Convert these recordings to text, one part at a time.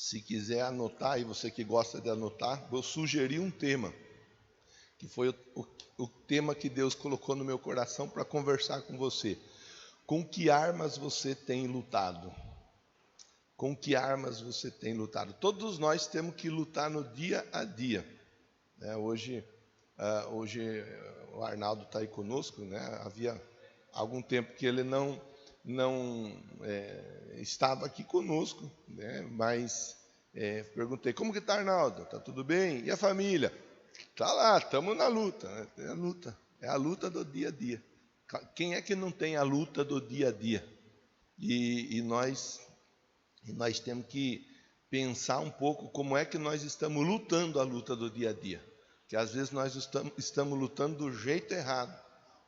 Se quiser anotar, e você que gosta de anotar, vou sugerir um tema, que foi o tema que Deus colocou no meu coração para conversar com você. Com que armas você tem lutado? Com que armas você tem lutado? Todos nós temos que lutar no dia a dia. Hoje o Arnaldo está aí conosco, né? Havia algum tempo que ele não estava aqui conosco, né? Mas perguntei, como que está, Arnaldo? Está tudo bem? E a família? Está lá, estamos na luta, né? É a luta do dia a dia. Quem é que não tem a luta do dia a dia? E nós temos que pensar um pouco como é que nós estamos lutando a luta do dia a dia. Que às vezes nós estamos lutando do jeito errado,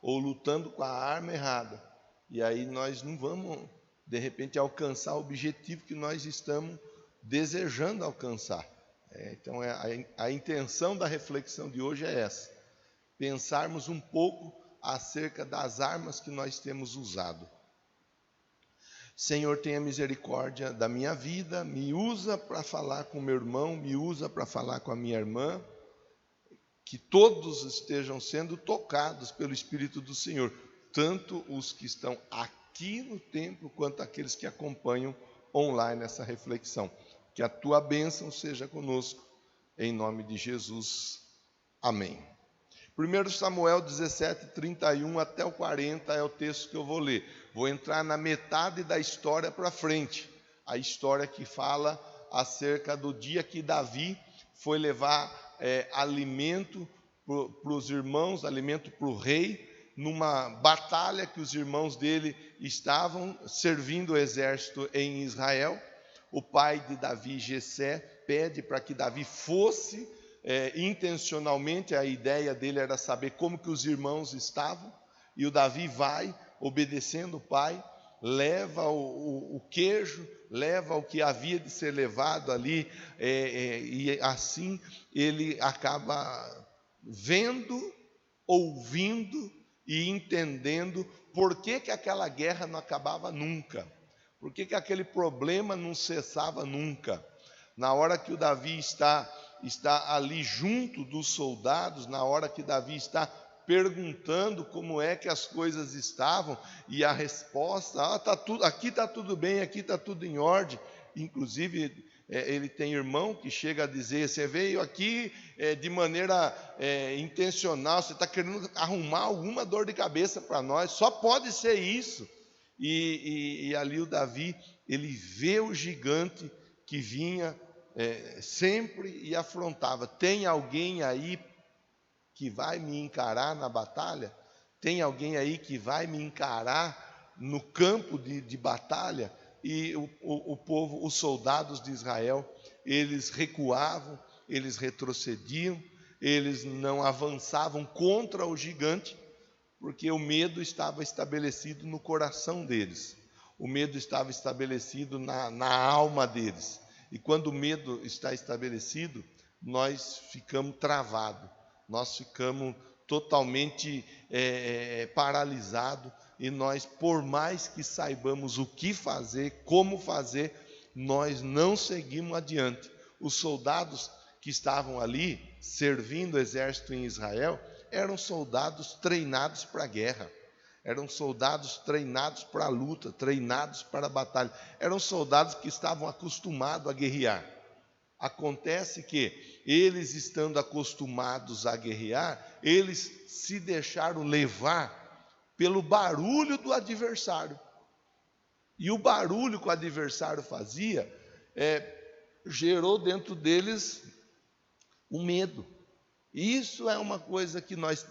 ou lutando com a arma errada. E aí nós não vamos, de repente, alcançar o objetivo que nós estamos desejando alcançar. Então, a intenção da reflexão de hoje é essa. Pensarmos um pouco acerca das armas que nós temos usado. Senhor, tenha misericórdia da minha vida, me usa para falar com meu irmão, me usa para falar com a minha irmã, que todos estejam sendo tocados pelo Espírito do Senhor, tanto os que estão aqui no templo, quanto aqueles que acompanham online essa reflexão. Que a tua bênção seja conosco, em nome de Jesus. Amém. 1 Samuel 17, 31 até o 40 é o texto que eu vou ler. Vou entrar na metade da história para frente. A história que fala acerca do dia que Davi foi levar alimento para os irmãos, alimento para o rei, numa batalha que os irmãos dele estavam servindo o exército em Israel. O pai de Davi, Jessé, pede para que Davi fosse intencionalmente. A ideia dele era saber como que os irmãos estavam, e o Davi vai, obedecendo o pai, leva o queijo, leva o que havia de ser levado ali, e assim ele acaba vendo, ouvindo e entendendo por que aquela guerra não acabava nunca, por que aquele problema não cessava nunca. Na hora que o Davi está ali junto dos soldados, na hora que Davi está perguntando como é que as coisas estavam, e a resposta, aqui está tudo bem, aqui está tudo em ordem. Inclusive, ele tem irmão que chega a dizer, você veio aqui de maneira intencional, você está querendo arrumar alguma dor de cabeça para nós, só pode ser isso. E ali o Davi, ele vê o gigante que vinha sempre e afrontava. Tem alguém aí que vai me encarar na batalha? Tem alguém aí que vai me encarar no campo de batalha? E o povo, os soldados de Israel, eles recuavam, eles retrocediam, eles não avançavam contra o gigante, porque o medo estava estabelecido no coração deles, o medo estava estabelecido na alma deles. E quando o medo está estabelecido, nós ficamos travados, nós ficamos totalmente paralisados, e nós, por mais que saibamos o que fazer, como fazer, nós não seguimos adiante. Os soldados que estavam ali, servindo o exército em Israel, eram soldados treinados para a guerra, eram soldados treinados para a luta, treinados para a batalha, eram soldados que estavam acostumados a guerrear. Acontece que eles, estando acostumados a guerrear, eles se deixaram levar pelo barulho do adversário. E o barulho que o adversário fazia gerou dentro deles o medo. Isso é uma coisa que nós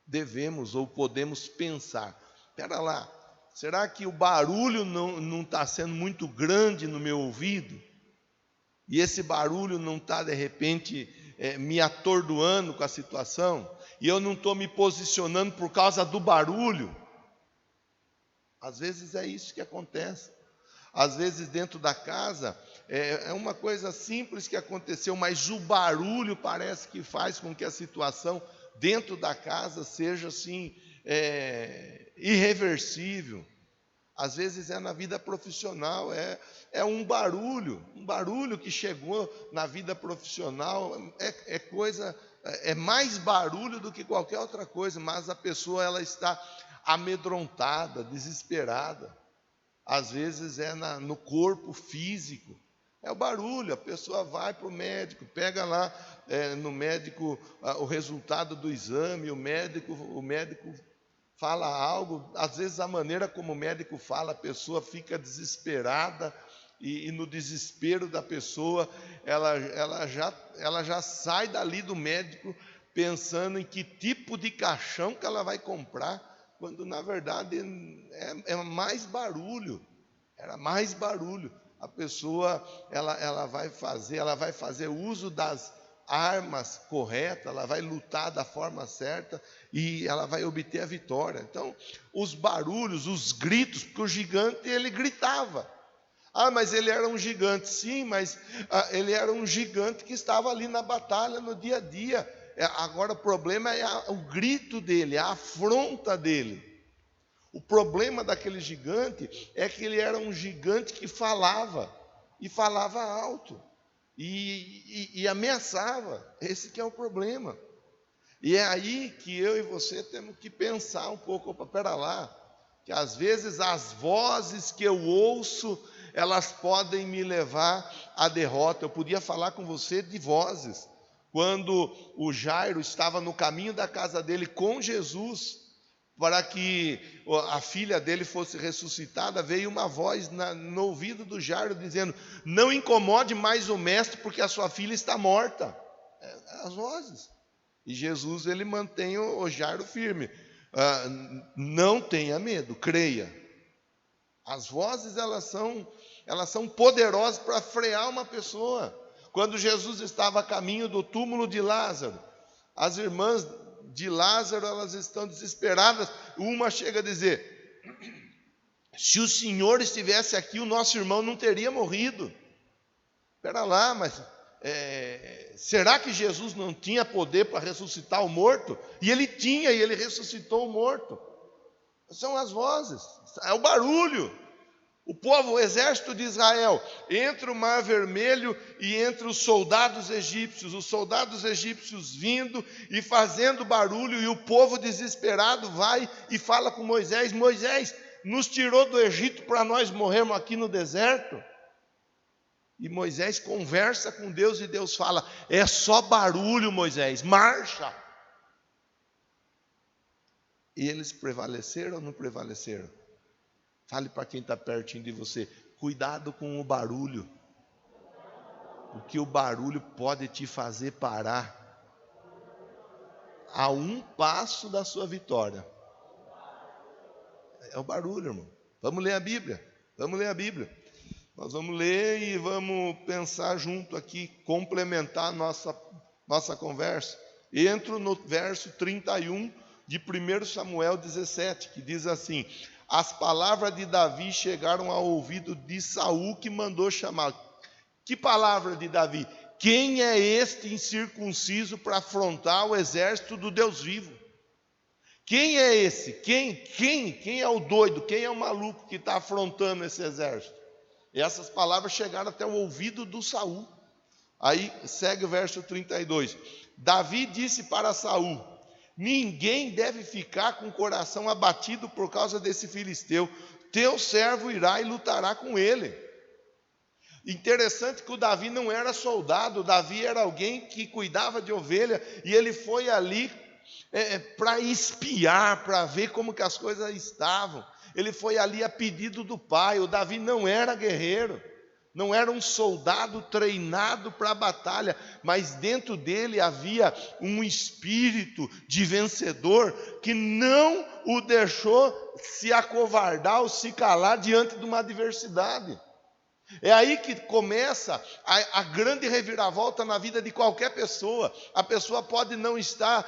devemos ou podemos pensar. Espera lá, será que o barulho não está sendo muito grande no meu ouvido? E esse barulho não está, de repente, me atordoando com a situação? E eu não estou me posicionando por causa do barulho? Às vezes é isso que acontece. Às vezes dentro da casa, é uma coisa simples que aconteceu, mas o barulho parece que faz com que a situação dentro da casa seja assim, irreversível. às vezes é na vida profissional, é um barulho que chegou na vida profissional, é mais barulho do que qualquer outra coisa, mas a pessoa ela está amedrontada, desesperada. Às vezes é no corpo físico, é o barulho, a pessoa vai para o médico, pega lá no médico o resultado do exame, o médico fala algo, às vezes a maneira como o médico fala, a pessoa fica desesperada, e no desespero da pessoa, ela já sai dali do médico pensando em que tipo de caixão que ela vai comprar, quando na verdade é mais barulho, era mais barulho. A pessoa ela vai fazer uso das armas corretas, ela vai lutar da forma certa e ela vai obter a vitória. Então, os barulhos, os gritos, porque o gigante ele gritava. Mas ele era um gigante, sim, mas ele era um gigante que estava ali na batalha no dia a dia. Agora o problema é o grito dele, a afronta dele. O problema daquele gigante é que ele era um gigante que falava, e falava alto, e ameaçava. Esse que é o problema. E é aí que eu e você temos que pensar um pouco, pera lá, que às vezes as vozes que eu ouço, elas podem me levar à derrota. Eu podia falar com você de vozes. Quando o Jairo estava no caminho da casa dele com Jesus, para que a filha dele fosse ressuscitada, veio uma voz no ouvido do Jairo dizendo: não incomode mais o mestre, porque a sua filha está morta. As vozes. E Jesus ele mantém o Jairo firme. Não tenha medo, creia. As vozes elas são poderosas para frear uma pessoa. Quando Jesus estava a caminho do túmulo de Lázaro, as irmãs de Lázaro elas estão desesperadas. Uma chega a dizer: se o Senhor estivesse aqui, o nosso irmão não teria morrido. Espera lá, mas será que Jesus não tinha poder para ressuscitar o morto? E ele tinha, e ele ressuscitou o morto. São as vozes, é o barulho. O povo, o exército de Israel, entre o Mar Vermelho e entre os soldados egípcios vindo e fazendo barulho, e o povo desesperado vai e fala com Moisés: Moisés, nos tirou do Egito para nós morrermos aqui no deserto? E Moisés conversa com Deus e Deus fala: é só barulho, Moisés, marcha. E eles prevaleceram ou não prevaleceram? Fale para quem está pertinho de você: cuidado com o barulho, porque o barulho pode te fazer parar a um passo da sua vitória. É o barulho, irmão. Vamos ler a Bíblia. Nós vamos ler e vamos pensar junto aqui, complementar nossa conversa. Entro no verso 31 de 1 Samuel 17, que diz assim: as palavras de Davi chegaram ao ouvido de Saul, que mandou chamar. Que palavra de Davi? Quem é este incircunciso para afrontar o exército do Deus vivo? Quem é esse? Quem é o doido? Quem é o maluco que está afrontando esse exército? E essas palavras chegaram até o ouvido do Saul. Aí segue o verso 32. Davi disse para Saul: ninguém deve ficar com o coração abatido por causa desse filisteu. Teu servo irá e lutará com ele. Interessante que o Davi não era soldado, o Davi era alguém que cuidava de ovelha, e ele foi ali para espiar, para ver como que as coisas estavam. Ele foi ali a pedido do pai. O Davi não era guerreiro, não era um soldado treinado para a batalha, mas dentro dele havia um espírito de vencedor que não o deixou se acovardar ou se calar diante de uma adversidade. É aí que começa a grande reviravolta na vida de qualquer pessoa. A pessoa pode não estar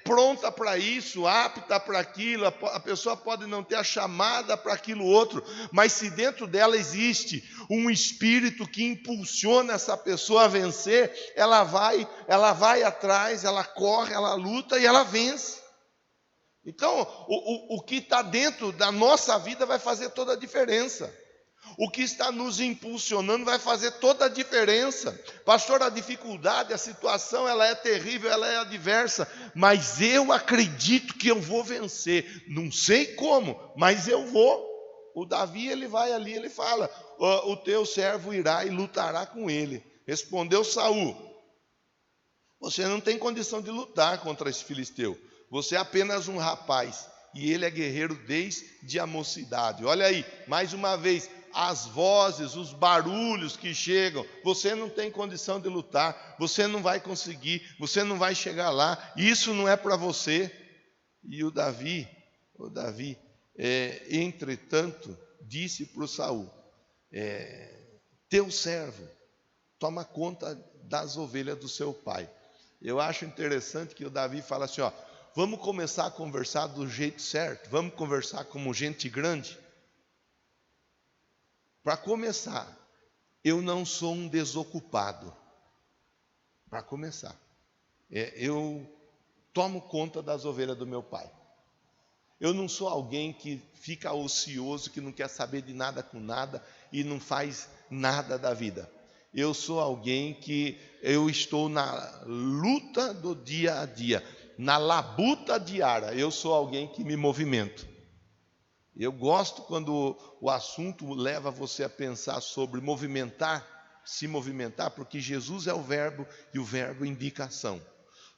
pronta para isso, apta para aquilo, a pessoa pode não ter a chamada para aquilo outro, mas se dentro dela existe um espírito que impulsiona essa pessoa a vencer, ela vai atrás, ela corre, ela luta e ela vence. Então, o que está dentro da nossa vida vai fazer toda a diferença. O que está nos impulsionando vai fazer toda a diferença. Pastor, a dificuldade, a situação, ela é terrível, ela é adversa, mas eu acredito que eu vou vencer. Não sei como, mas eu vou. O Davi, ele vai ali, ele fala: o teu servo irá e lutará com ele. Respondeu Saul: você não tem condição de lutar contra esse filisteu. Você é apenas um rapaz, e ele é guerreiro desde a mocidade. Olha aí, mais uma vez, as vozes, os barulhos que chegam. Você não tem condição de lutar, você não vai conseguir, você não vai chegar lá, isso não é para você. E o Davi, entretanto, disse para o Saul: teu servo toma conta das ovelhas do seu pai. Eu acho interessante que o Davi fala assim: vamos começar a conversar do jeito certo, vamos conversar como gente grande. Para começar, eu não sou um desocupado. Para começar, eu tomo conta das ovelhas do meu pai. Eu não sou alguém que fica ocioso, que não quer saber de nada com nada e não faz nada da vida. Eu sou alguém que eu estou na luta do dia a dia, na labuta diária. Eu sou alguém que me movimento. Eu gosto quando o assunto leva você a pensar sobre se movimentar, porque Jesus é o verbo e o verbo indica ação.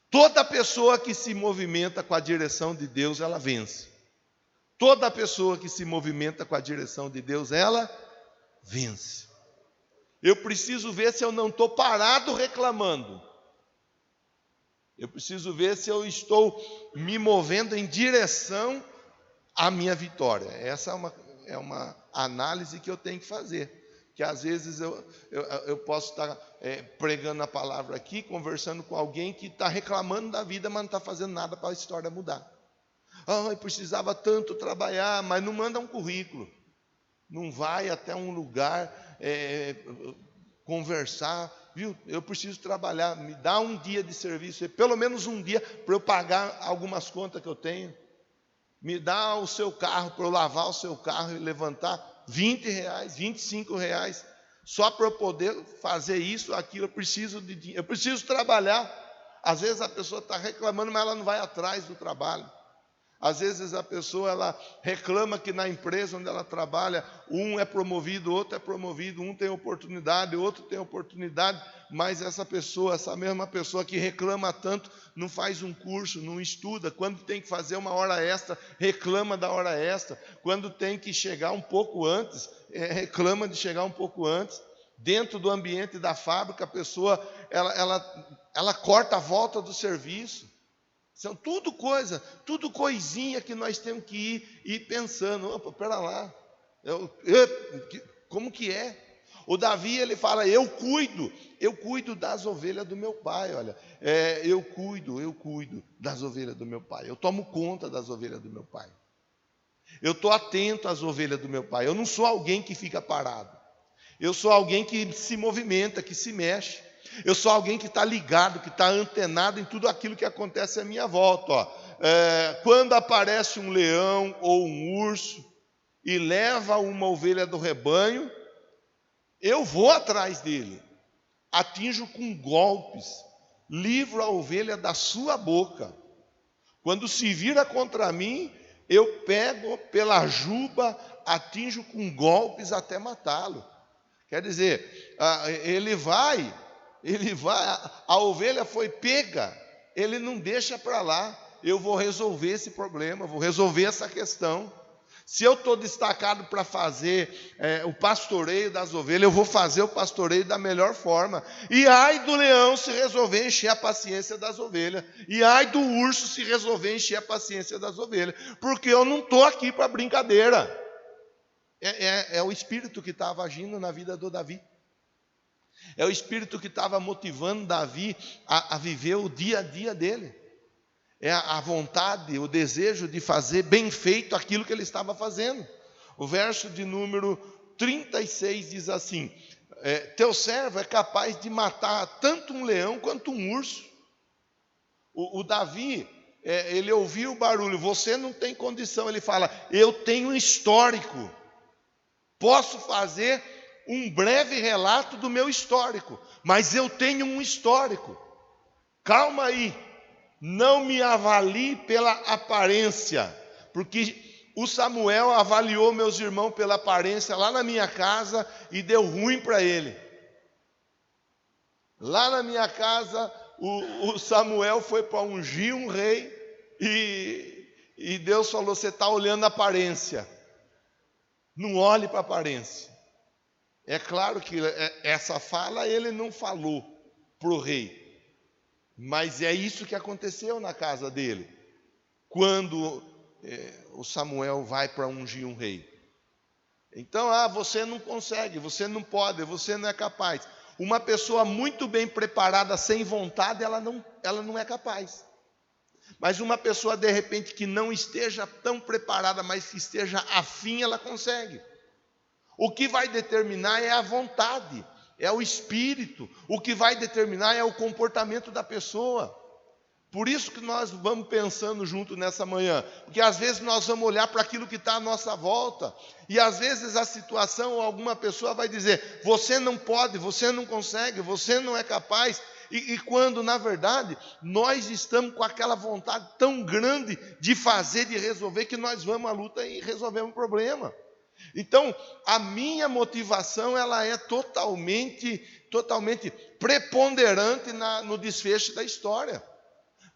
Toda pessoa que se movimenta com a direção de Deus, ela vence. Toda pessoa que se movimenta com a direção de Deus, ela vence. Eu preciso ver se eu não estou parado reclamando. Eu preciso ver se eu estou me movendo em direção à minha vitória. Essa é uma análise que eu tenho que fazer. Que às vezes eu posso estar pregando a palavra aqui, conversando com alguém que está reclamando da vida, mas não está fazendo nada para a história mudar. Eu precisava tanto trabalhar, mas não manda um currículo. Não vai até um lugar conversar, viu? Eu preciso trabalhar, me dá um dia de serviço, pelo menos um dia, para eu pagar algumas contas que eu tenho. Me dá o seu carro para eu lavar o seu carro e levantar R$20, R$25, só para eu poder fazer isso, aquilo. Eu preciso de dinheiro, eu preciso trabalhar. Às vezes a pessoa está reclamando, mas ela não vai atrás do trabalho. Às vezes a pessoa ela reclama que na empresa onde ela trabalha, um é promovido, outro é promovido, um tem oportunidade, outro tem oportunidade, mas essa mesma pessoa que reclama tanto, não faz um curso, não estuda. Quando tem que fazer uma hora extra, reclama da hora extra. Quando tem que chegar um pouco antes, reclama de chegar um pouco antes. Dentro do ambiente da fábrica, a pessoa ela corta a volta do serviço. São tudo coisinha que nós temos que ir pensando. Opa, pera lá, como que é? O Davi, ele fala: eu cuido das ovelhas do meu pai. Olha, eu cuido das ovelhas do meu pai. Eu tomo conta das ovelhas do meu pai. Eu estou atento às ovelhas do meu pai. Eu não sou alguém que fica parado. Eu sou alguém que se movimenta, que se mexe. Eu sou alguém que está ligado, que está antenado em tudo aquilo que acontece à minha volta. Quando aparece um leão ou um urso e leva uma ovelha do rebanho, eu vou atrás dele, atinjo com golpes, livro a ovelha da sua boca. Quando se vira contra mim, eu pego pela juba, atinjo com golpes até matá-lo. Quer dizer, ele vai, a ovelha foi pega, ele não deixa para lá. Eu vou resolver esse problema, vou resolver essa questão. Se eu estou destacado para fazer o pastoreio das ovelhas, eu vou fazer o pastoreio da melhor forma. E ai do leão se resolver encher a paciência das ovelhas. E ai do urso se resolver encher a paciência das ovelhas. Porque eu não estou aqui para brincadeira. É o Espírito que estava agindo na vida do Davi. É o Espírito que estava motivando Davi a viver o dia a dia dele. É a vontade, o desejo de fazer bem feito aquilo que ele estava fazendo. O verso de número 36 diz assim: teu servo é capaz de matar tanto um leão quanto um urso. O Davi, ele ouvia o barulho, você não tem condição. Ele fala, eu tenho um histórico, posso fazer um breve relato do meu histórico, mas eu tenho um histórico. Calma aí, não me avalie pela aparência, porque o Samuel avaliou meus irmãos pela aparência lá na minha casa e deu ruim para ele. Lá na minha casa, o Samuel foi para ungir um rei e Deus falou, você está olhando a aparência, não olhe para a aparência. É claro que essa fala ele não falou para o rei, mas é isso que aconteceu na casa dele, quando o Samuel vai para ungir um rei. Então, você não consegue, você não pode, você não é capaz. Uma pessoa muito bem preparada, sem vontade, ela não é capaz. Mas uma pessoa, de repente, que não esteja tão preparada, mas que esteja afim, ela consegue. O que vai determinar é a vontade, é o espírito. O que vai determinar é o comportamento da pessoa. Por isso que nós vamos pensando junto nessa manhã, porque às vezes nós vamos olhar para aquilo que está à nossa volta, e às vezes a situação ou alguma pessoa vai dizer, você não pode, você não consegue, você não é capaz, e quando na verdade nós estamos com aquela vontade tão grande de fazer, de resolver, que nós vamos à luta e resolvemos o problema. Então, a minha motivação ela é totalmente preponderante no desfecho da história.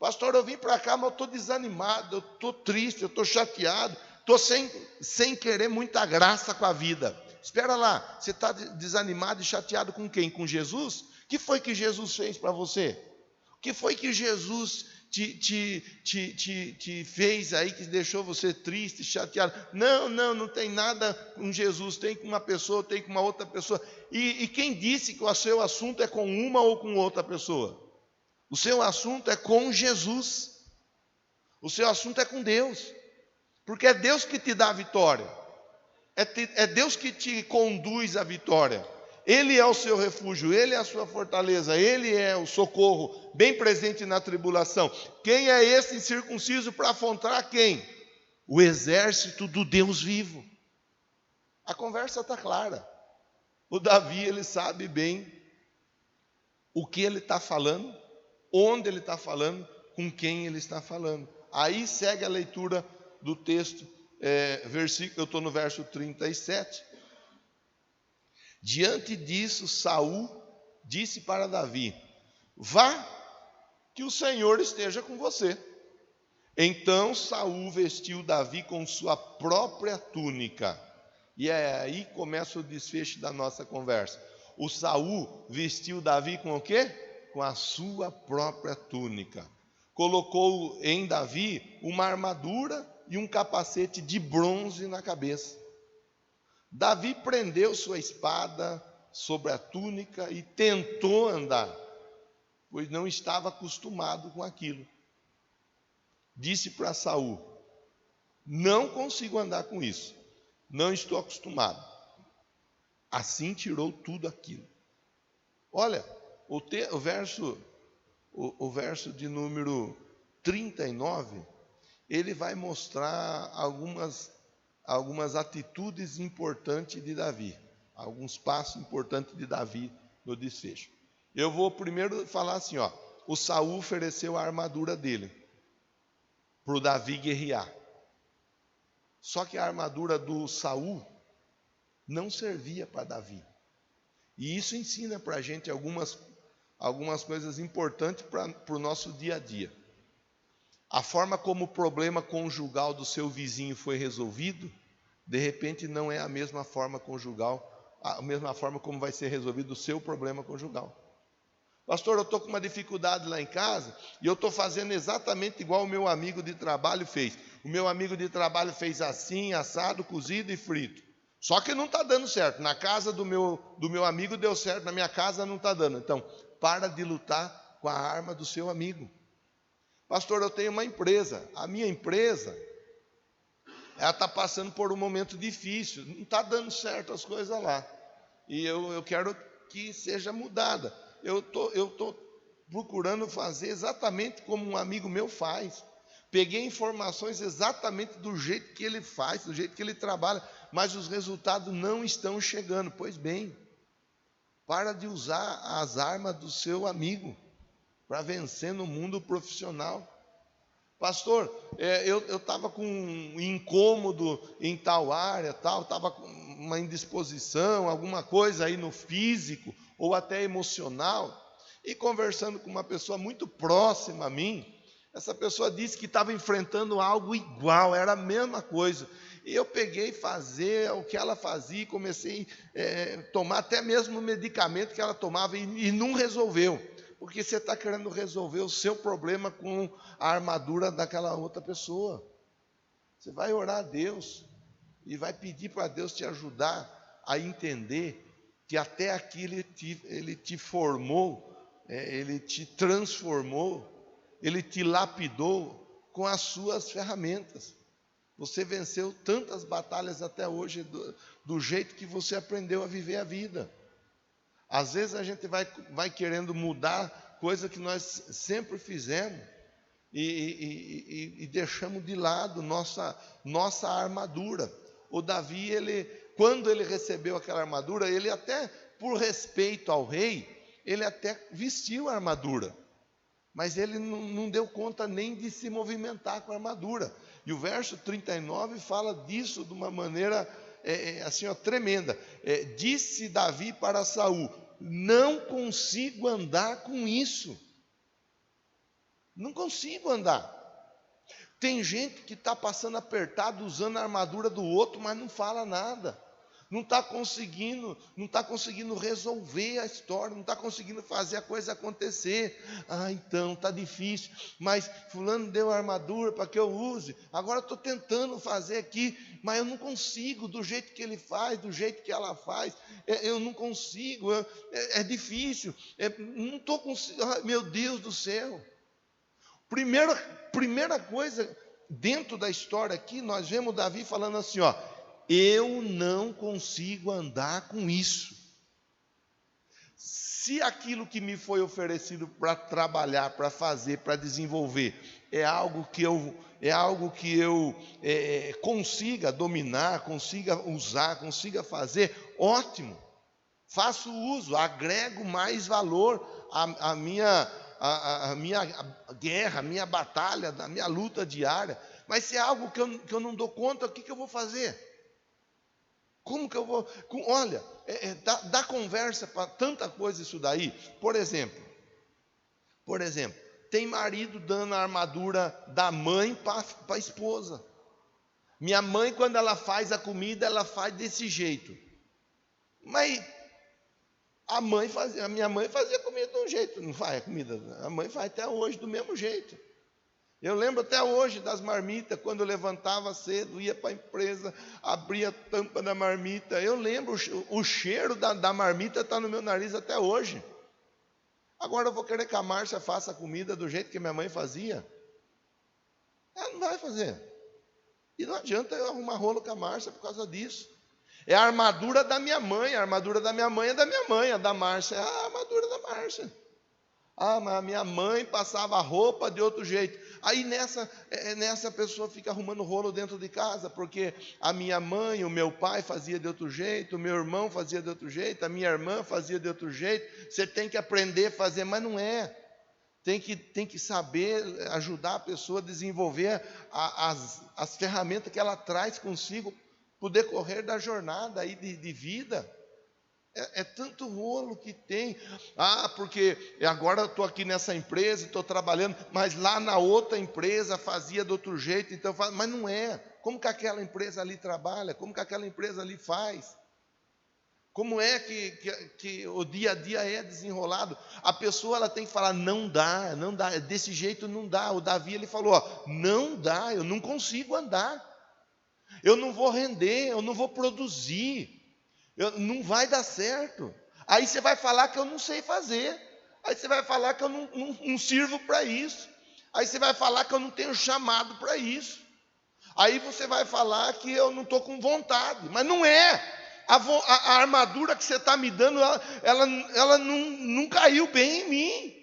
Pastor, eu vim para cá, mas eu estou desanimado, eu estou triste, eu estou chateado, estou sem querer muita graça com a vida. Espera lá, você está desanimado e chateado com quem? Com Jesus? O que foi que Jesus fez para você? O que foi que Jesus te fez aí que deixou você triste, chateado? Não tem nada com Jesus, tem com uma pessoa, tem com uma outra pessoa. E quem disse que o seu assunto é com uma ou com outra pessoa? O seu assunto é com Jesus. O seu assunto é com Deus. Porque é Deus que te dá a vitória. É Deus que te conduz à vitória. Ele é o seu refúgio, Ele é a sua fortaleza, Ele é o socorro, bem presente na tribulação. Quem é esse incircunciso para afrontar quem? O exército do Deus vivo. A conversa está clara. O Davi, ele sabe bem o que ele está falando, onde ele está falando, com quem ele está falando. Aí segue a leitura do texto, eu estou no verso 37. Diante disso, Saul disse para Davi, vá, que o Senhor esteja com você. Então Saul vestiu Davi com sua própria túnica. E aí começa o desfecho da nossa conversa. O Saul vestiu Davi com o quê? Com a sua própria túnica. Colocou em Davi uma armadura e um capacete de bronze na cabeça. Davi prendeu sua espada sobre a túnica e tentou andar, pois não estava acostumado com aquilo. Disse para Saul, não consigo andar com isso, não estou acostumado. Assim tirou tudo aquilo. Olha, o verso de número 39, ele vai mostrar algumas atitudes importantes de Davi, alguns passos importantes de Davi no desfecho. Eu vou primeiro falar assim, o Saul ofereceu a armadura dele para o Davi guerrear. Só que a armadura do Saul não servia para Davi. E isso ensina para a gente algumas coisas importantes para o nosso dia a dia. A forma como o problema conjugal do seu vizinho foi resolvido, de repente não é a mesma forma conjugal, a mesma forma como vai ser resolvido o seu problema conjugal. Pastor, eu estou com uma dificuldade lá em casa e eu estou fazendo exatamente igual o meu amigo de trabalho fez. O meu amigo de trabalho fez assim, assado, cozido e frito. Só que não está dando certo. Na casa do meu amigo deu certo, na minha casa não está dando. Então, para de lutar com a arma do seu amigo. Pastor, eu tenho uma empresa. A minha empresa, ela está passando por um momento difícil. Não está dando certo as coisas lá. E eu quero que seja mudada. Eu estou procurando fazer exatamente como um amigo meu faz. Peguei informações exatamente do jeito que ele faz, do jeito que ele trabalha, mas os resultados não estão chegando. Pois bem, para de usar as armas do seu amigo para vencer no mundo profissional. Pastor, eu estava com um incômodo em tal área, estava com uma indisposição, alguma coisa aí no físico ou até emocional, e conversando com uma pessoa muito próxima a mim, essa pessoa disse que estava enfrentando algo igual, era a mesma coisa. E eu peguei fazer o que ela fazia e comecei a tomar até mesmo o medicamento que ela tomava e não resolveu. Porque você está querendo resolver o seu problema com a armadura daquela outra pessoa. Você vai orar a Deus e vai pedir para Deus te ajudar a entender que até aqui Ele te formou, Ele te transformou, Ele te lapidou com as suas ferramentas. Você venceu tantas batalhas até hoje do jeito que você aprendeu a viver a vida. Às vezes a gente vai querendo mudar coisa que nós sempre fizemos e deixamos de lado nossa armadura. O Davi, quando ele recebeu aquela armadura, ele até, por respeito ao rei, ele até vestiu a armadura. Mas ele não deu conta nem de se movimentar com a armadura. E o verso 39 fala disso de uma maneira assim, tremenda. Disse Davi para Saul: não consigo andar com isso. Não consigo andar. Tem gente que está passando apertado, usando a armadura do outro, mas não fala nada. Não está conseguindo resolver a história, não está conseguindo fazer a coisa acontecer. Então, está difícil, mas fulano deu a armadura para que eu use, agora estou tentando fazer aqui, mas eu não consigo, do jeito que ele faz, do jeito que ela faz, eu não consigo, é difícil, não estou conseguindo, meu Deus do céu. Primeira coisa, dentro da história aqui, nós vemos Davi falando assim, eu não consigo andar com isso. Se aquilo que me foi oferecido para trabalhar, para fazer, para desenvolver, é algo que eu consiga dominar, consiga usar, consiga fazer, ótimo. Faço uso, agrego mais valor à minha guerra, à minha batalha, à minha luta diária. Mas se é algo que eu não dou conta, o que eu vou fazer? Como que eu vou... Olha, dá conversa para tanta coisa isso daí. Por exemplo, tem marido dando a armadura da mãe para a esposa. Minha mãe, quando ela faz a comida, ela faz desse jeito. Mas a minha mãe fazia comida de um jeito, não faz a comida? A mãe faz até hoje do mesmo jeito. Eu lembro até hoje das marmitas, quando eu levantava cedo, ia para a empresa, abria a tampa da marmita. Eu lembro, o cheiro da marmita está no meu nariz até hoje. Agora eu vou querer que a Márcia faça a comida do jeito que minha mãe fazia? Ela não vai fazer. E não adianta eu arrumar rolo com a Márcia por causa disso. É a armadura da minha mãe, a armadura da minha mãe é da minha mãe, a da Márcia é a armadura da Márcia. Mas a minha mãe passava a roupa de outro jeito. Aí nessa pessoa fica arrumando rolo dentro de casa, porque a minha mãe, o meu pai fazia de outro jeito, o meu irmão fazia de outro jeito, a minha irmã fazia de outro jeito. Você tem que aprender a fazer, mas não é. Tem que saber ajudar a pessoa a desenvolver as ferramentas que ela traz consigo para o decorrer da jornada aí de vida. É tanto rolo que tem. Porque agora eu estou aqui nessa empresa, estou trabalhando, mas lá na outra empresa fazia de outro jeito, então mas não é. Como que aquela empresa ali trabalha? Como que aquela empresa ali faz? Como é que o dia a dia é desenrolado? A pessoa ela tem que falar, não dá, desse jeito não dá. O Davi ele falou, não dá, eu não consigo andar. Eu não vou render, eu não vou produzir. Não vai dar certo. Aí você vai falar que eu não sei fazer. Aí você vai falar que eu não sirvo para isso. Aí você vai falar que eu não tenho chamado para isso. Aí você vai falar que eu não estou com vontade. Mas não é. A armadura que você está me dando, ela não caiu bem em mim.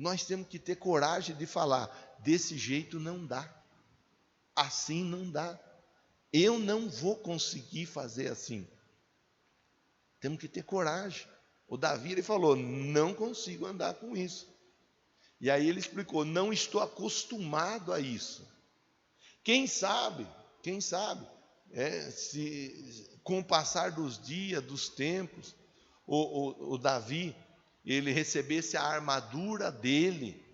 nós temos que ter coragem de falar: desse jeito não dá, assim não dá, eu não vou conseguir fazer assim. Temos que ter coragem. O Davi, ele falou: não consigo andar com isso. E aí ele explicou: não estou acostumado a isso. Quem sabe, se com o passar dos dias, dos tempos, o Davi, ele recebesse a armadura dele,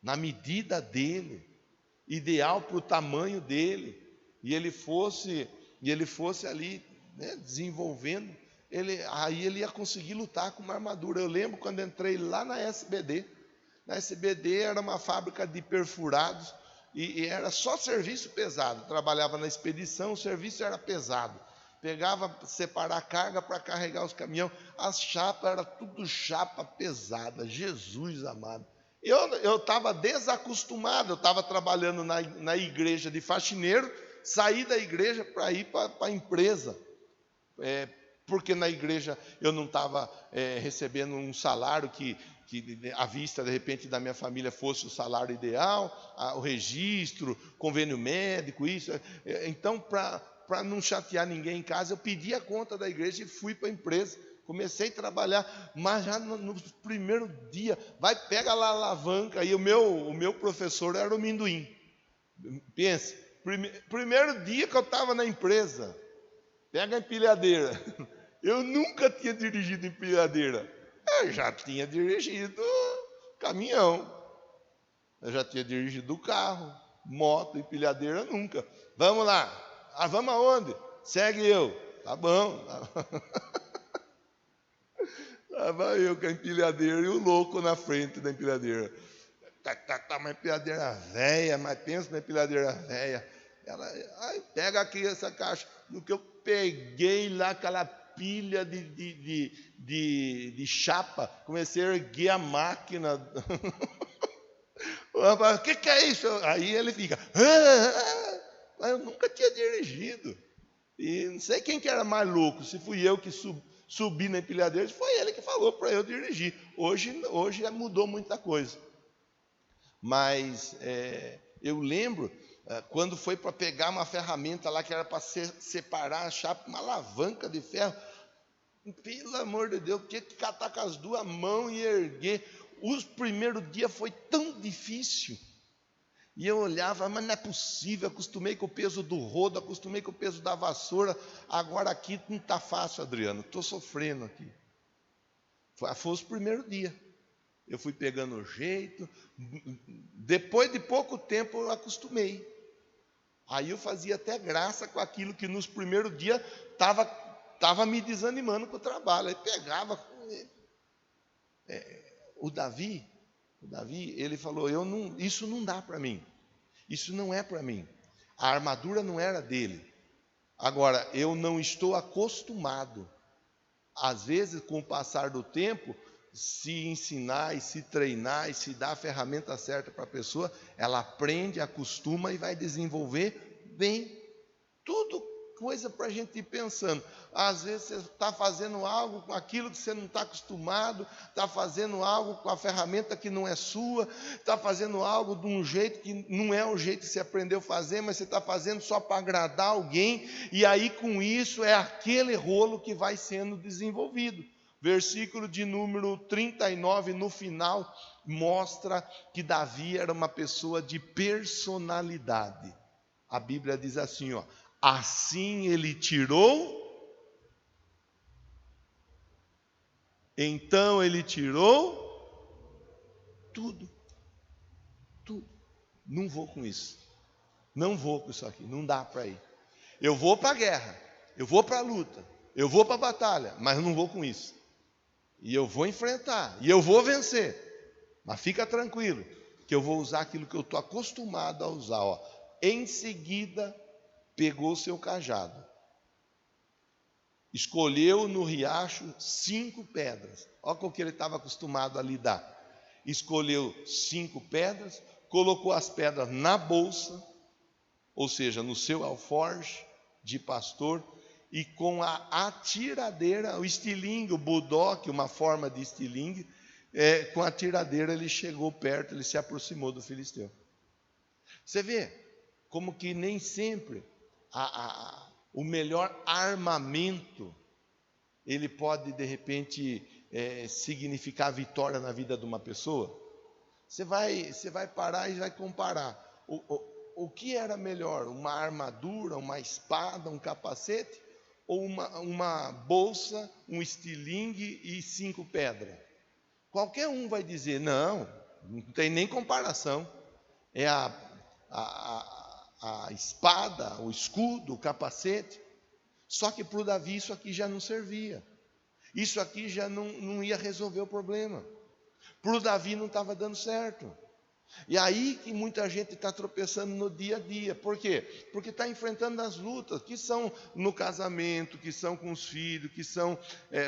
na medida dele, ideal para o tamanho dele, e ele fosse ali, né, desenvolvendo, aí ele ia conseguir lutar com uma armadura. Eu lembro quando entrei lá na SBD. Na SBD era uma fábrica de perfurados, e era só serviço pesado. Trabalhava na expedição, o serviço era pesado. Pegava, separar carga para carregar os caminhões. As chapas, era tudo chapa pesada. Jesus amado. Eu estava desacostumado. Eu estava trabalhando na igreja de faxineiro, saí da igreja para ir para a empresa. Porque na igreja eu não estava recebendo um salário que à vista, de repente, da minha família fosse o salário ideal, o registro, convênio médico, isso. Então, para não chatear ninguém em casa, eu pedi a conta da igreja e fui para a empresa. Comecei a trabalhar, mas já no primeiro dia, pega lá a alavanca, e o meu professor era o Minduim. Pensa, primeiro dia que eu estava na empresa, pega a empilhadeira. Eu nunca tinha dirigido empilhadeira. Eu já tinha dirigido caminhão, eu já tinha dirigido carro, moto, empilhadeira nunca. Vamos lá, vamos aonde? Segue eu. Tá bom. Estava eu com a empilhadeira e o louco na frente da empilhadeira. Uma empilhadeira velha, mas pensa na empilhadeira velha. Pega aqui essa caixa. No que eu peguei lá aquela pilha de chapa, comecei a erguer a máquina. O que é isso? Aí ele fica: mas eu nunca tinha dirigido. E não sei quem que era mais louco, se fui eu que subi na empilhadeira, foi ele que falou para eu dirigir. Hoje mudou muita coisa. Mas eu lembro quando foi para pegar uma ferramenta lá que era para separar a chapa, uma alavanca de ferro. Pelo amor de Deus, tinha que catar com as duas mãos e erguer. Os primeiros dias foi tão difícil. E eu olhava: mas não é possível, acostumei com o peso do rodo, acostumei com o peso da vassoura, agora aqui não está fácil, Adriano, estou sofrendo aqui. Foi os primeiros dias. Eu fui pegando o jeito, depois de pouco tempo eu acostumei. Aí eu fazia até graça com aquilo que nos primeiros dias estava me desanimando com o trabalho. Aí pegava. O Davi, ele falou: isso não dá para mim, isso não é para mim. A armadura não era dele. Agora, eu não estou acostumado. Às vezes, com o passar do tempo, se ensinar e se treinar e se dar a ferramenta certa para a pessoa, ela aprende, acostuma e vai desenvolver bem. Tudo coisa para a gente ir pensando. Às vezes você está fazendo algo com aquilo que você não está acostumado, está fazendo algo com a ferramenta que não é sua, está fazendo algo de um jeito que não é o jeito que você aprendeu a fazer, mas você está fazendo só para agradar alguém, e aí com isso é aquele rolo que vai sendo desenvolvido. Versículo de número 39, no final, mostra que Davi era uma pessoa de personalidade. A Bíblia diz assim, assim ele tirou, então ele tirou tudo. Não vou com isso, não vou com isso aqui, não dá para ir. Eu vou para a guerra, eu vou para a luta, eu vou para a batalha, mas não vou com isso. E eu vou enfrentar, e eu vou vencer. Mas fica tranquilo, que eu vou usar aquilo que eu estou acostumado a usar. Em seguida, pegou seu cajado, escolheu no riacho 5 pedras. Olha com o que ele estava acostumado a lidar. Escolheu 5 pedras, colocou as pedras na bolsa, ou seja, no seu alforje de pastor, e com a atiradeira, o estilingue, o budoque, uma forma de estilingue, com a tiradeira ele chegou perto, ele se aproximou do filisteu. Você vê como que nem sempre o melhor armamento ele pode de repente significar a vitória na vida de uma pessoa. Você vai parar e vai comparar o que era melhor, uma armadura, uma espada, um capacete, ou uma bolsa, um estilingue e 5 pedras. Qualquer um vai dizer, não tem nem comparação. É a espada, o escudo, o capacete. Só que para o Davi isso aqui já não servia. Isso aqui já não ia resolver o problema. Para o Davi não estava dando certo. E aí que muita gente está tropeçando no dia a dia. Por quê? Porque está enfrentando as lutas, que são no casamento, que são com os filhos, que são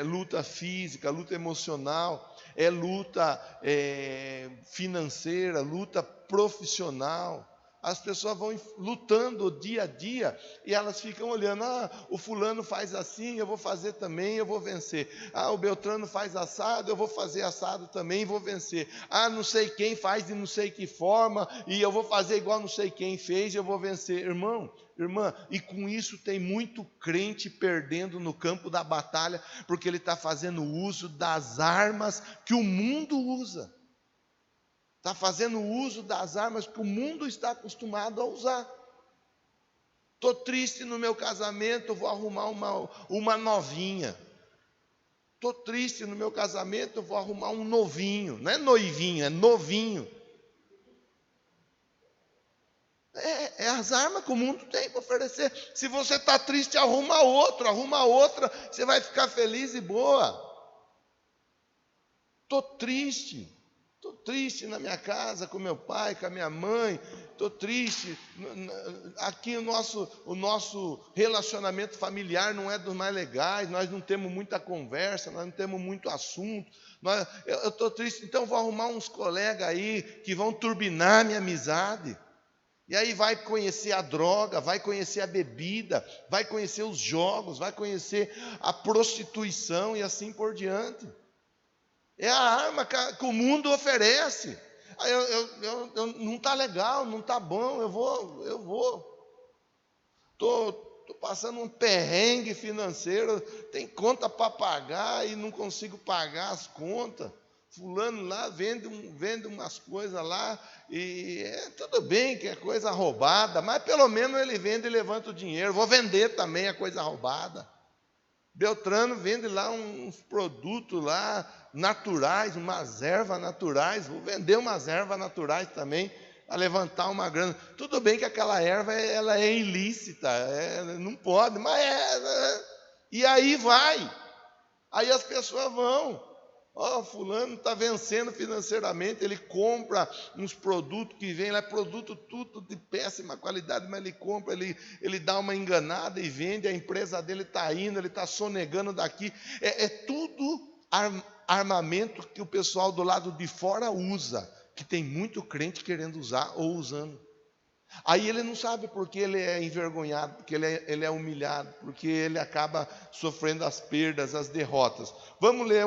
luta física, luta emocional, luta financeira, luta profissional. As pessoas vão lutando dia a dia e elas ficam olhando, o fulano faz assim, eu vou fazer também, eu vou vencer. O Beltrano faz assado, eu vou fazer assado também e vou vencer. Não sei quem faz de não sei que forma e eu vou fazer igual não sei quem fez e eu vou vencer. Irmão, irmã, e com isso tem muito crente perdendo no campo da batalha, porque ele está fazendo uso das armas que o mundo usa. Está fazendo uso das armas que o mundo está acostumado a usar. Estou triste no meu casamento, vou arrumar uma novinha. Estou triste no meu casamento, vou arrumar um novinho. Não é noivinho, é novinho. É as armas que o mundo tem para oferecer. Se você está triste, arruma outra, você vai ficar feliz e boa. Estou triste na minha casa, com meu pai, com a minha mãe, estou triste, aqui o nosso relacionamento familiar não é dos mais legais, nós não temos muita conversa, nós não temos muito assunto, eu estou triste, então vou arrumar uns colegas aí que vão turbinar a minha amizade, e aí vai conhecer a droga, vai conhecer a bebida, vai conhecer os jogos, vai conhecer a prostituição e assim por diante. É a arma que o mundo oferece. Não está legal, não está bom, eu vou. Estou passando um perrengue financeiro, tem conta para pagar e não consigo pagar as contas. Fulano lá vende umas coisas lá, e tudo bem que é coisa roubada, mas pelo menos ele vende e levanta o dinheiro. Vou vender também a coisa roubada. Beltrano vende lá uns produtos lá naturais, umas ervas naturais. Vou vender umas ervas naturais também para levantar uma grana. Tudo bem que aquela erva ela é ilícita, não pode, mas e aí vai. Aí as pessoas vão. Fulano está vencendo financeiramente, ele compra uns produtos que vem lá, produto tudo de péssima qualidade, mas ele compra, ele dá uma enganada e vende, a empresa dele está indo, ele está sonegando daqui. É tudo armamento que o pessoal do lado de fora usa, que tem muito crente querendo usar ou usando. Aí ele não sabe porque ele é envergonhado, porque ele é humilhado, porque ele acaba sofrendo as perdas, as derrotas. Vamos ler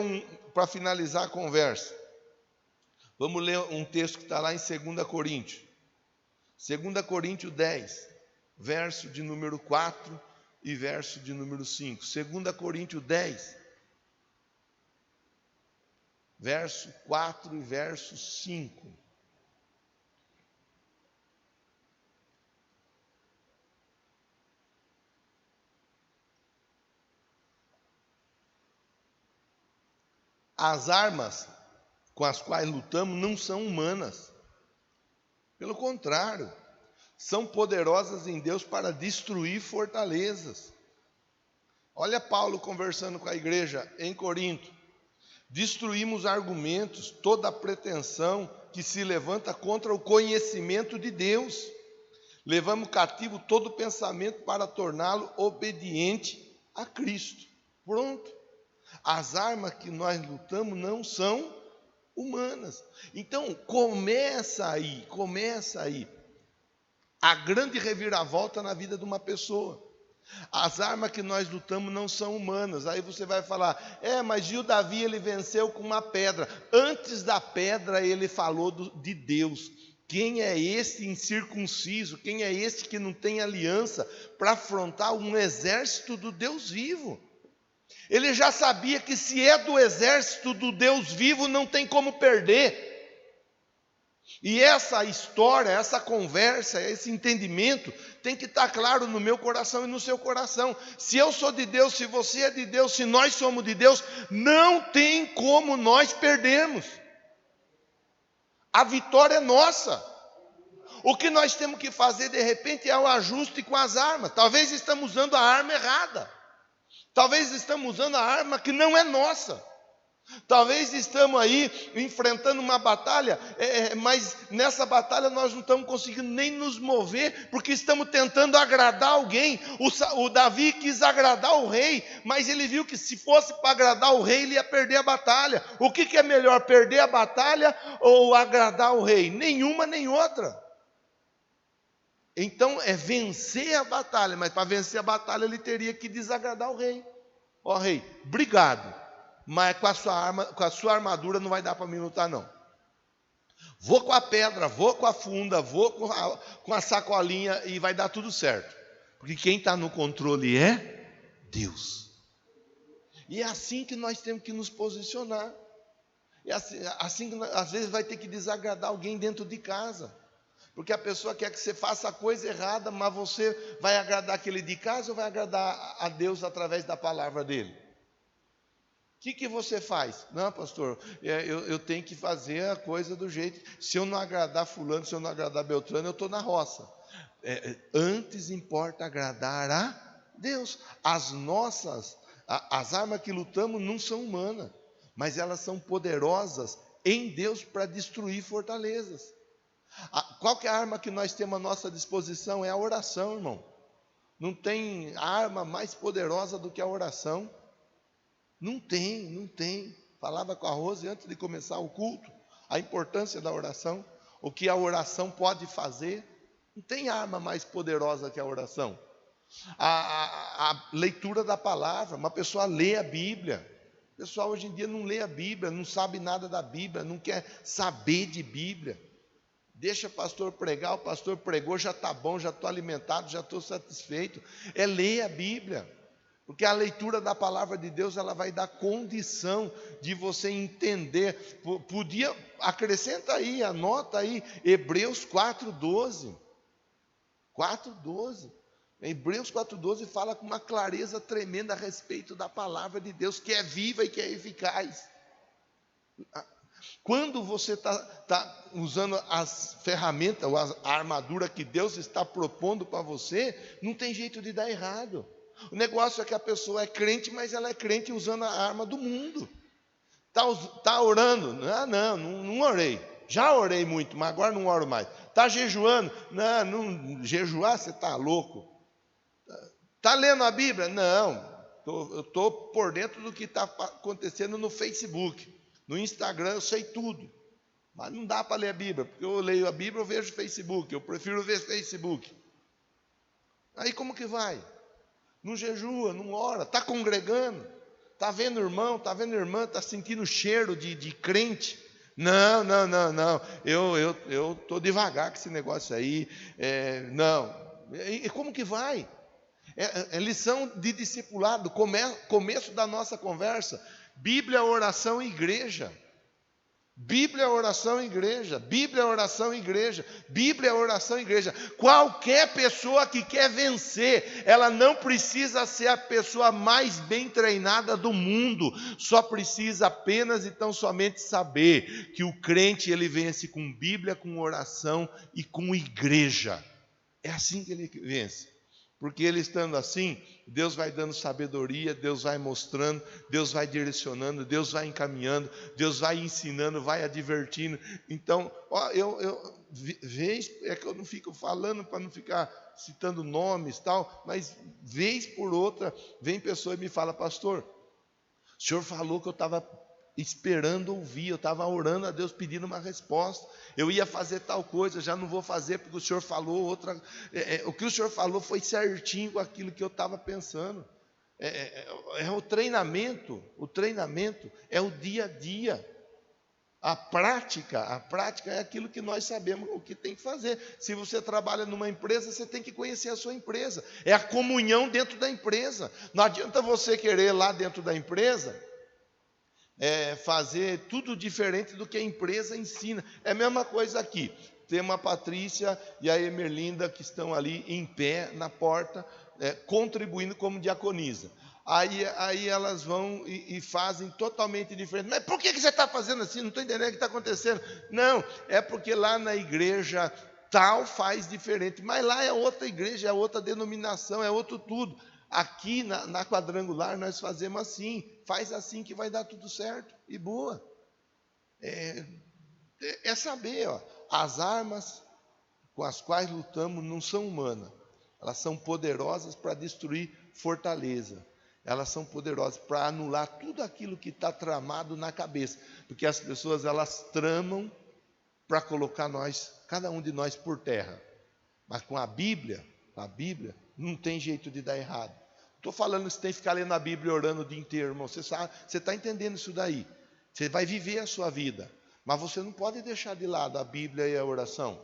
para finalizar a conversa. Vamos ler um texto que está lá em 2 Coríntios. 2 Coríntios 10, verso de número 4 e verso de número 5. 2 Coríntios 10, verso 4 e verso 5. As armas com as quais lutamos não são humanas. Pelo contrário, são poderosas em Deus para destruir fortalezas. Olha Paulo conversando com a igreja em Corinto. Destruímos argumentos, toda a pretensão que se levanta contra o conhecimento de Deus. Levamos cativo todo pensamento para torná-lo obediente a Cristo. Pronto. As armas que nós lutamos não são humanas. Então, começa aí a grande reviravolta na vida de uma pessoa. As armas que nós lutamos não são humanas. Aí você vai falar, mas e o Davi, ele venceu com uma pedra. Antes da pedra ele falou de Deus. Quem é esse incircunciso? Quem é esse que não tem aliança para afrontar um exército do Deus vivo? Ele já sabia que se é do exército do Deus vivo, não tem como perder. E essa história, essa conversa, esse entendimento tem que estar claro no meu coração e no seu coração. Se eu sou de Deus, se você é de Deus, se nós somos de Deus, não tem como nós perdermos. A vitória é nossa. O que nós temos que fazer de repente é o ajuste com as armas. Talvez estamos usando a arma errada. Talvez estamos usando a arma que não é nossa. Talvez estamos aí enfrentando uma batalha, mas nessa batalha nós não estamos conseguindo nem nos mover, porque estamos tentando agradar alguém. O Davi quis agradar o rei, mas ele viu que se fosse para agradar o rei, ele ia perder a batalha. O que é melhor, perder a batalha ou agradar o rei? Nenhuma nem outra. Então é vencer a batalha, mas para vencer a batalha ele teria que desagradar o rei. Ó rei, obrigado. Mas com a sua armadura não vai dar para me lutar, não. Vou com a pedra, vou com a funda, vou com a sacolinha e vai dar tudo certo. Porque quem está no controle é Deus. E é assim que nós temos que nos posicionar. É assim que às vezes vai ter que desagradar alguém dentro de casa. Porque a pessoa quer que você faça a coisa errada, mas você vai agradar aquele de casa ou vai agradar a Deus através da palavra dele? O que você faz? Não, pastor, eu tenho que fazer a coisa do jeito. Se eu não agradar fulano, se eu não agradar Beltrano, eu estou na roça. Antes importa agradar a Deus. As armas que lutamos não são humanas, mas elas são poderosas em Deus para destruir fortalezas. Qual que é a arma que nós temos à nossa disposição? É a oração, irmão. Não tem arma mais poderosa do que a oração. Não tem. Falava com a Rose antes de começar o culto, a importância da oração, o que a oração pode fazer. Não tem arma mais poderosa que a oração. A leitura da palavra, uma pessoa lê a Bíblia. O pessoal hoje em dia não lê a Bíblia, não sabe nada da Bíblia, não quer saber de Bíblia. Deixa o pastor pregar, o pastor pregou, já está bom, já estou alimentado, já estou satisfeito. Ler a Bíblia. Porque a leitura da palavra de Deus, ela vai dar condição de você entender. Acrescenta aí, anota aí, Hebreus 4:12. 4:12. Hebreus 4:12 fala com uma clareza tremenda a respeito da palavra de Deus, que é viva e que é eficaz. Quando você está usando as ferramentas, ou a armadura que Deus está propondo para você, não tem jeito de dar errado. O negócio é que a pessoa é crente, mas ela é crente usando a arma do mundo. Está orando? Não orei. Já orei muito, mas agora não oro mais. Está jejuando? Não jejuar, você está louco. Está lendo a Bíblia? Não. Eu estou por dentro do que está acontecendo no Facebook. No Instagram eu sei tudo. Mas não dá para ler a Bíblia, porque eu leio a Bíblia, eu vejo Facebook. Eu prefiro ver Facebook. Aí como que vai? Não jejua, não ora, está congregando, está vendo irmão, está vendo irmã, está sentindo cheiro de crente. Não, eu estou devagar com esse negócio aí, não. E como que vai? É lição de discipulado, começo da nossa conversa. Bíblia, oração e igreja. Bíblia, oração e igreja. Bíblia, oração e igreja. Bíblia, oração e igreja. Qualquer pessoa que quer vencer, ela não precisa ser a pessoa mais bem treinada do mundo. Só precisa apenas e tão somente saber que o crente, ele vence com Bíblia, com oração e com igreja. É assim que ele vence. Porque ele estando assim, Deus vai dando sabedoria, Deus vai mostrando, Deus vai direcionando, Deus vai encaminhando, Deus vai ensinando, vai advertindo. Então, vez é que eu não fico falando para não ficar citando nomes tal, mas vez por outra vem pessoa e me fala: pastor, o senhor falou que eu estava esperando ouvir, eu estava orando a Deus pedindo uma resposta. Eu ia fazer tal coisa, já não vou fazer porque o Senhor falou outra. O que o Senhor falou foi certinho com aquilo que eu estava pensando. O treinamento é o dia a dia. A prática é aquilo que nós sabemos o que tem que fazer. Se você trabalha numa empresa, você tem que conhecer a sua empresa. É a comunhão dentro da empresa. Não adianta você querer lá dentro da empresa fazer tudo diferente do que a empresa ensina. É a mesma coisa aqui. Tem uma Patrícia e a Emerlinda que estão ali em pé na porta, contribuindo como diaconisa. Aí elas vão e fazem totalmente diferente. Mas por que você está fazendo assim? Não estou entendendo o que está acontecendo. Não, é porque lá na igreja tal faz diferente. Mas lá é outra igreja, é outra denominação, é outro tudo. Aqui na quadrangular nós fazemos assim. Faz assim que vai dar tudo certo. E boa. É saber, as armas com as quais lutamos não são humanas. Elas são poderosas para destruir fortaleza. Elas são poderosas para anular tudo aquilo que está tramado na cabeça. Porque as pessoas, elas tramam para colocar cada um de nós por terra. Mas com a Bíblia, não tem jeito de dar errado. Estou falando que você tem que ficar lendo a Bíblia e orando o dia inteiro, irmão. Você está entendendo isso daí. Você vai viver a sua vida. Mas você não pode deixar de lado a Bíblia e a oração.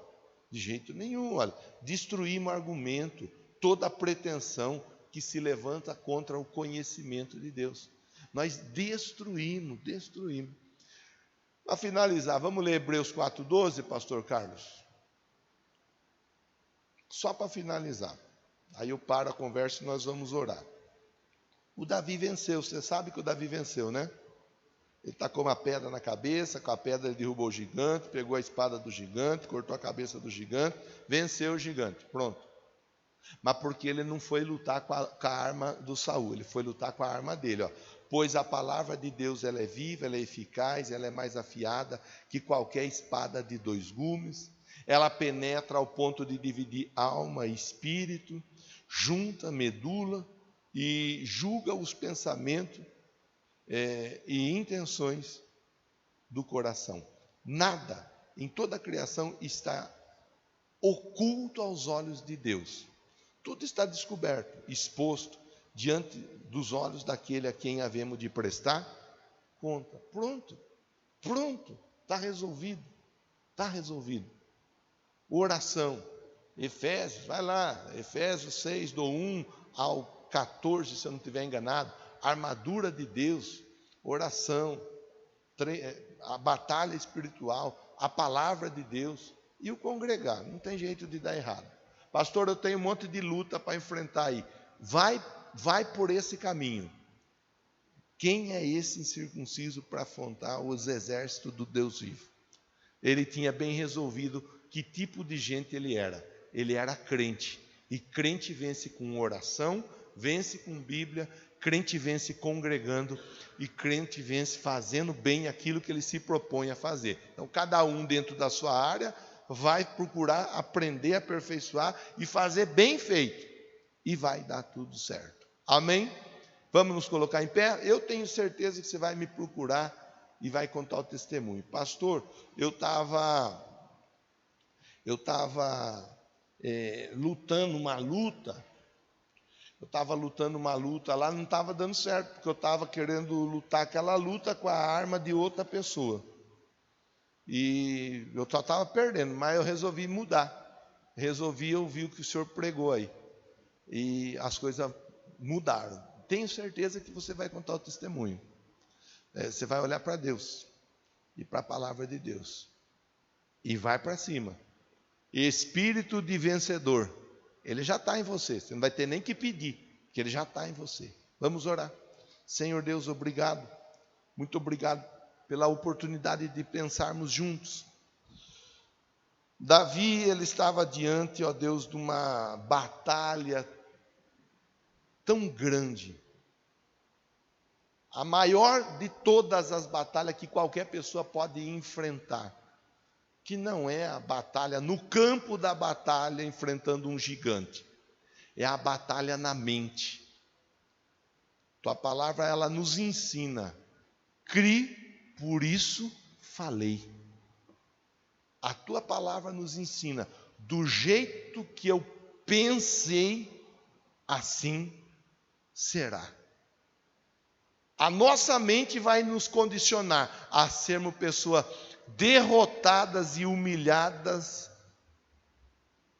De jeito nenhum. Olha, destruímos argumento, toda a pretensão que se levanta contra o conhecimento de Deus. Nós destruímos. Para finalizar, vamos ler Hebreus 4,12, pastor Carlos? Só para finalizar. Aí eu paro a conversa e nós vamos orar. O Davi venceu, você sabe que o Davi venceu, né? Ele está com uma pedra na cabeça, com a pedra ele derrubou o gigante, pegou a espada do gigante, cortou a cabeça do gigante, venceu o gigante, pronto. Mas porque ele não foi lutar com a arma do Saul, ele foi lutar com a arma dele. Pois a palavra de Deus, ela é viva, ela é eficaz, ela é mais afiada que qualquer espada de 2 gumes. Ela penetra ao ponto de dividir alma e espírito, junta, medula e julga os pensamentos e intenções do coração. Nada em toda a criação está oculto aos olhos de Deus. Tudo está descoberto, exposto diante dos olhos daquele a quem havemos de prestar conta. Pronto, está resolvido. Oração, Efésios, vai lá, Efésios 6, do 1 ao 14, se eu não estiver enganado, armadura de Deus, oração, a batalha espiritual, a palavra de Deus e o congregar, não tem jeito de dar errado. Pastor, eu tenho um monte de luta para enfrentar aí. Vai por esse caminho. Quem é esse incircunciso para afrontar os exércitos do Deus vivo? Ele tinha bem resolvido que tipo de gente ele era. Ele era crente. E crente vence com oração, vence com Bíblia, crente vence congregando e crente vence fazendo bem aquilo que ele se propõe a fazer. Então, cada um dentro da sua área vai procurar aprender, aperfeiçoar e fazer bem feito. E vai dar tudo certo. Amém? Vamos nos colocar em pé? Eu tenho certeza que você vai me procurar e vai contar o testemunho. Pastor, eu estava lutando uma luta. Lá, não estava dando certo, porque eu estava querendo lutar aquela luta com a arma de outra pessoa. E eu só estava perdendo, mas eu resolvi mudar. Resolvi ouvir o que o senhor pregou aí. E as coisas mudaram. Tenho certeza que você vai contar o testemunho. Você vai olhar para Deus e para a palavra de Deus. E vai para cima. Espírito de vencedor. Ele já está em você. Você não vai ter nem que pedir, porque ele já está em você. Vamos orar. Senhor Deus, obrigado. Muito obrigado pela oportunidade de pensarmos juntos. Davi, ele estava diante, ó Deus, de uma batalha tão grande. A maior de todas as batalhas que qualquer pessoa pode enfrentar. Que não é a batalha no campo da batalha enfrentando um gigante. É a batalha na mente. Tua palavra, ela nos ensina. Crie por isso falei. A tua palavra nos ensina, do jeito que eu pensei, assim será. A nossa mente vai nos condicionar a sermos pessoas derrotadas e humilhadas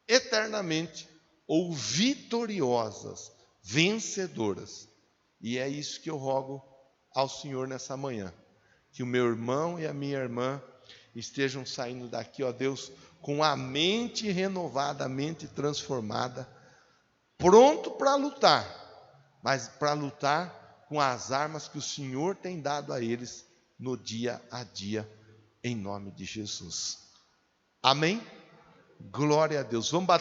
eternamente, ou vitoriosas, vencedoras. E é isso que eu rogo ao Senhor nessa manhã, que o meu irmão e a minha irmã estejam saindo daqui, ó Deus, com a mente renovada, a mente transformada, pronto para lutar, mas para lutar com as armas que o Senhor tem dado a eles no dia a dia, em nome de Jesus. Amém? Glória a Deus. Vamos bater.